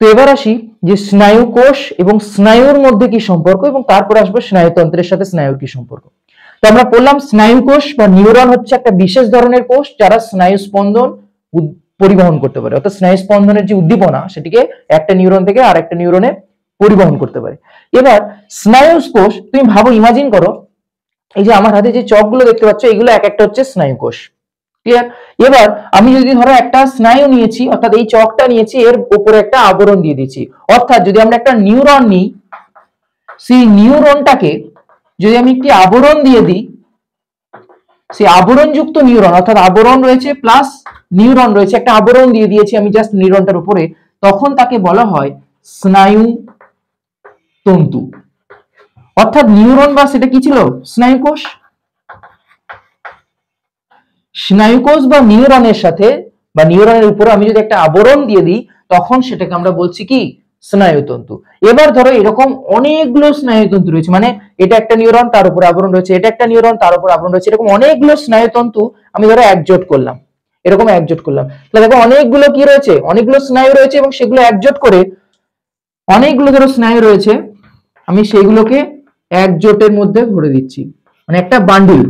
তো এবার আসি যে স্নায়ু কোষ এবং স্নায়ুর মধ্যে কি সম্পর্ক, এবং তারপর আসবে স্নায়ুতন্ত্রের সাথে স্নায়ুর কি সম্পর্ক। তো আমরা বললাম স্নায়ু কোষ বা নিউরন হচ্ছে একটা বিশেষ ধরনের কোষ যারা স্নায়ু স্পন্দন পরিবহন করতে পারে, অর্থাৎ স্নায়ু স্পন্দনের যে উদ্দীপনা সেটিকে একটা নিউরন থেকে আরেকটা নিউরনে পরিবহন করতে পারে। এবার স্নায়ু কোষ, তুমি ভাবো, ইমাজিন করো এই যে আমার হাতে যে চকগুলো দেখতে পাচ্ছ এগুলো এক একটা হচ্ছে স্নায়ু কোষ। ক্লিয়ার? এবার আমি যদি ধরো একটা স্নায়ু নিয়েছি, অর্থাৎ এই চকটা নিয়েছি, এর উপরে একটা আবরণ দিয়ে দিয়েছি, অর্থাৎ যদি আমরা একটা নিউরন নিই, সেই নিউরনটাকে যদি আমি একটি আবরণ দিয়ে দিই, সেই আবরণযুক্ত নিউরন, অর্থাৎ আবরণ রয়েছে প্লাস নিউরন রয়েছে, একটা আবরণ দিয়ে দিয়েছি আমি জাস্ট নিউরনটার উপরে, তখন তাকে বলা হয় স্নায়ু তন্তু। অর্থাৎ নিউরন বা সেটা কি ছিল? স্নায়ু কোষ। স্নায়ু কোষ বা নিউরনের সাথে বা নিউরনের উপরে আমি যদি একটা আবরণ দিয়ে দিই তখন সেটাকে আমরা বলছি কি? স্নায়ুতন্তু। এবার ধরো এরকম অনেকগুলো স্নায়ুতন্তু রয়েছে, মানে এটা একটা নিউরন তার উপর আবরণ রয়েছে, এটা একটা নিউরন তার উপর আবরণ রয়েছে, এরকম অনেকগুলো স্নায়ুতন্তু আমি ধরো একজোট করলাম, এরকম একজোট করলাম, তাহলে দেখো অনেকগুলো কি রয়েছে? অনেকগুলো স্নায়ু রয়েছে, এবং সেগুলো একজোট করে অনেকগুলো ধরো স্নায়ু রয়েছে, আমি সেইগুলোকে একজোটের মধ্যে ভরে দিচ্ছি, মানে একটা বান্ডিল।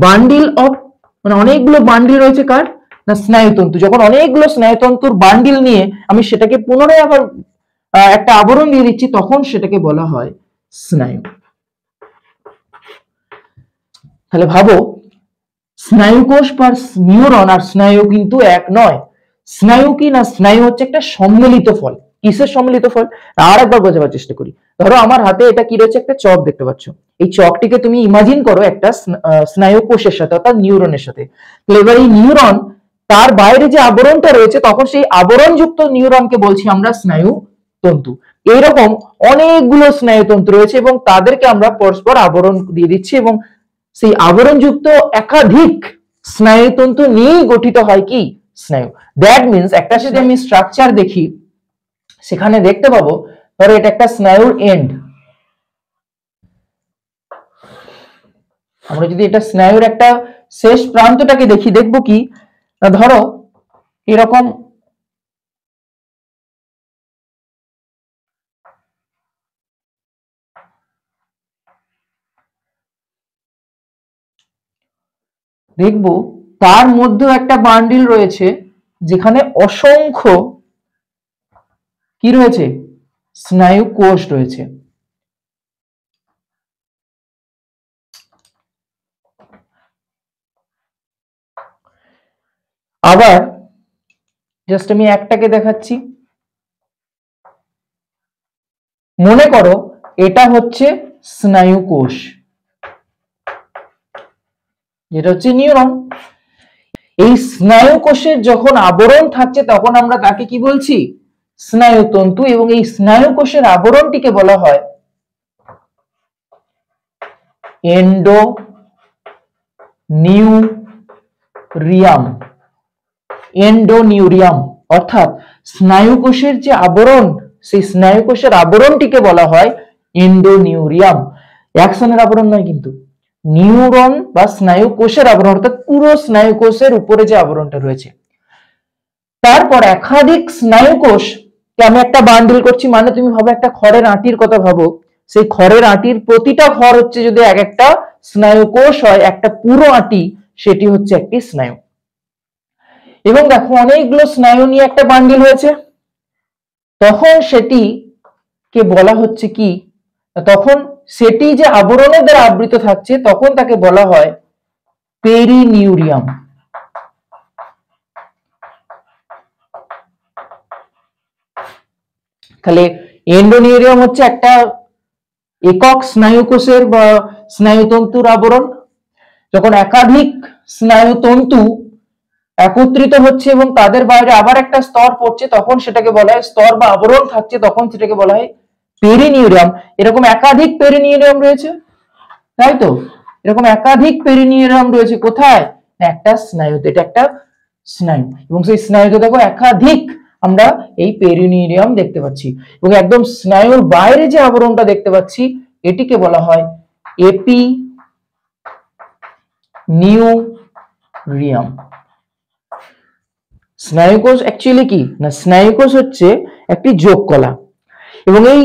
বান্ডিল অফ, মানে অনেকগুলো বান্ডিল রয়েছে কার? না স্নায়ুতন্তু। যখন অনেকগুলো স্নায়ুতন্তুর বান্ডিল নিয়ে আমি সেটাকে পুনরায় আবার একটা আবরণ দিয়ে দিচ্ছি তখন সেটাকে বলা হয় স্নায়ু। তাহলে ভাবো স্নায়ু কোষ বা নিউরন আর স্নায়ু কিন্তু এক নয়। স্নায়ু কি না, স্নায়ু হচ্ছে একটা সম্মিলিত ফল। কিসের সম্মিলিত ফল? আর একবার বোঝাবার চেষ্টা করি। ধরো আমার হাতে এটা কি রয়েছে? একটা চক দেখতে পাচ্ছ। এই চকটিকে তুমি ইমাজিন করো একটা স্নায়ু কোষের সাথে, অর্থাৎ নিউরনের সাথে। তাহলে এবার এই নিউরন তার বাইরে যে আবরণটা রয়েছে তখন সেই আবরণযুক্ত নিউরনকে বলছি আমরা স্নায়ু তন্তু। এইরকম অনেকগুলো স্নায়ুতন্তু রয়েছে এবং তাদেরকে আমরা পরস্পর আবরণ দিয়ে দিচ্ছি, এবং সেই আবরণযুক্ত একাধিক স্নায়ুতন্তু নিয়েই গঠিত হয় কি? স্নায়ু। দ্যাট মিনস একটা যদি আমি স্ট্রাকচার দেখি সেখানে দেখতে পাবো, ধরো এটা একটা স্নায়ুর এন্ড, আমরা যদি এটা স্নায়ুর একটা শেষ প্রান্তটাকে দেখি, দেখবো কি? ধরো এরকম দেখবো তার মধ্যেও একটা বান্ডিল রয়েছে যেখানে অসংখ্য কি রয়েছে? স্নায়ু কোষ রয়েছে। আবার জাস্ট আমি একটাকে দেখাচ্ছি, মনে করো এটা হচ্ছে স্নায়ু কোষ, যেটা হচ্ছে নিউরন। এই স্নায়ু কোষের যখন আবরণ থাকছে তখন আমরা তাকে কি বলছি? স্নায়ুতন্তু। এবং এই স্নায়ু কোষের আবরণটিকে বলা হয় এন্ডোনিউরিয়াম। এন্ডোনিউরিয়াম অর্থাৎ স্নায়ু কোষের যে আবরণ, সেই স্নায়ু কোষের আবরণটিকে বলা হয় এন্ডোনিউরিয়াম। অ্যাকশনের আবরণ নয় কিন্তু, নিউরন বা স্নায়ু কোষের আবরণ, অর্থাৎ পুরো স্নায়ু কোষের উপরে যে আবরণটা রয়েছে। তারপর একাধিক স্নায়ু কোষ আমি একটা বান্ডিল করছি, মানে তুমি ভাবো একটা খড়ের আঁটির কথা ভাবো, সেই খড়ের আঁটির প্রতিটা খড় হচ্ছে যদি এক একটা স্নায়ু কোষ হয়, একটা পুরো আঁটি সেটি হচ্ছে একটি স্নায়ু। এবং দেখো অনেকগুলো স্নায়ু নিয়ে একটা বান্ডিল হয়েছে, তখন সেটি কে বলা হচ্ছে কি? তখন সেটি যে আবরণের দ্বারা আবৃত থাকছে তখন তাকে বলা হয় পেরিনিউরিয়াম। তাহলে এন্ডোনিউরিয়াম হচ্ছে একটা একক স্নায়ু কোষের বা স্নায়ুতন্তুর আবরণ। যখন একাধিক স্নায়ুতন্তু একত্রিত হচ্ছে এবং তাদের বাইরে আবার একটা স্তর পড়ছে তখন সেটাকে বলা হয় স্তর বা আবরণ থাকছে, তখন সেটাকে বলা হয় পেরিনিউরিয়াম। এরকম একাধিক পেরিনিউরিয়াম রয়েছে, তাই তো? এরকম একাধিক পেরিনিউরিয়াম রয়েছে কোথায়? একটা স্নায়ুতে। এটা একটা স্নায়ু, এবং সেই স্নায়ুতে দেখো একাধিক আমরা এই পেরিনিউরিয়াম দেখতে পাচ্ছি। এবং একদম স্নায়ুর বাইরে যে আবরণটা দেখতে পাচ্ছি এটিকে বলা হয় এপিনিউরিয়াম। স্নায়ুকোষ অ্যাকচুয়ালি কি না, স্নায়ুকোষ হচ্ছে একটি যোগ কলা। এবং এই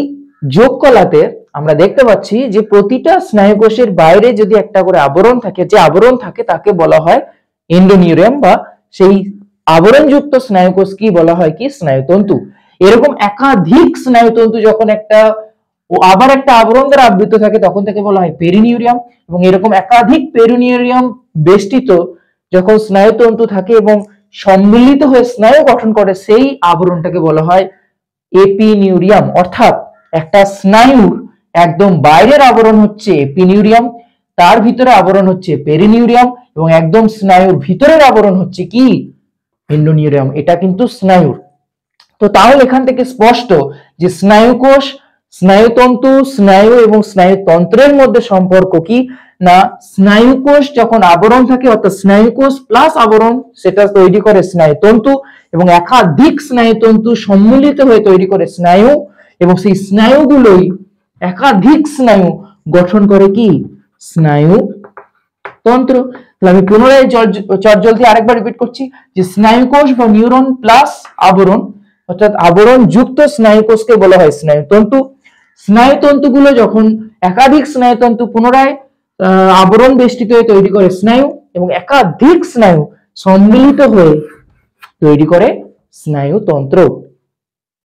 যোগ কলাতে আমরা দেখতে পাচ্ছি যে প্রতিটা স্নায়ুকোষের বাইরে যদি একটা করে আবরণ থাকে, যে আবরণ থাকে তাকে বলা হয় এন্ডোনিউরিয়াম, বা সেই আবরণযুক্ত স্নায়ুকোষ কি বলা হয় কি স্নায়ুতন্তু। এরকম একাধিক স্নায়ুতন্তু যখন একটা আবার একটা আবরণ দ্বারা আবৃত থাকে তখন তাকে বলা হয় পেরিনিউরিয়াম। এবং এরকম একাধিক পেরিনিউরিয়াম বেষ্টিত যখন স্নায়ুতন্তু থাকে এবং সম্মিলিত হয়ে স্নায়ু গঠন করে সেই আবরণটাকে বলা হয় এপিনিউরিয়াম। অর্থাৎ একটা স্নায়ুর একদম বাইরের আবরণ হচ্ছে এপিনিউরিয়াম, তার ভিতরে আবরণ হচ্ছে পেরিনিউরিয়াম, এবং একদম স্নায়ুর ভিতরের আবরণ হচ্ছে কি এন্ডোনিউরিয়াম। এটা কিন্তু স্নায়ুর। তো তাহলে এখান থেকে স্পষ্ট যে স্নায়ুকোষ, স্নায়ুতন্তু, স্নায়ু এবং স্নায়ুতন্ত্রের মধ্যে সম্পর্ক কি না, স্নায়ুকোষ যখন আবরণ থাকে অর্থাৎ স্নায়ুকোষ প্লাস আবরণ সেটা তৈরি করে স্নায়ুতন্তু, এবং একাধিক স্নায়ুতন্তু সম্মিলিত হয়ে তৈরি করে স্নায়ু, এবং সেই স্নায়ুগুলোই একাধিক স্নায়ু গঠন করে কি স্নায়ুতন্ত্র। তাহলে আমি পুনরায় চটজলদি আরেকবার রিপিট করছি যে স্নায়ুকোষ বা নিউরন প্লাস আবরণ অর্থাৎ আবরণ যুক্ত স্নায়ুকোষকে বলা হয় স্নায়ুতন্তু। স্নায়ুতন্তুগুলো যখন একাধিক স্নায়ুতন্তু পুনরায় আবরণ বেষ্টিত হয়ে তৈরি করে স্নায়ু, এবং একাধিক স্নায়ু সম্মিলিত হয়ে তৈরি করে স্নায়ুতন্ত্র।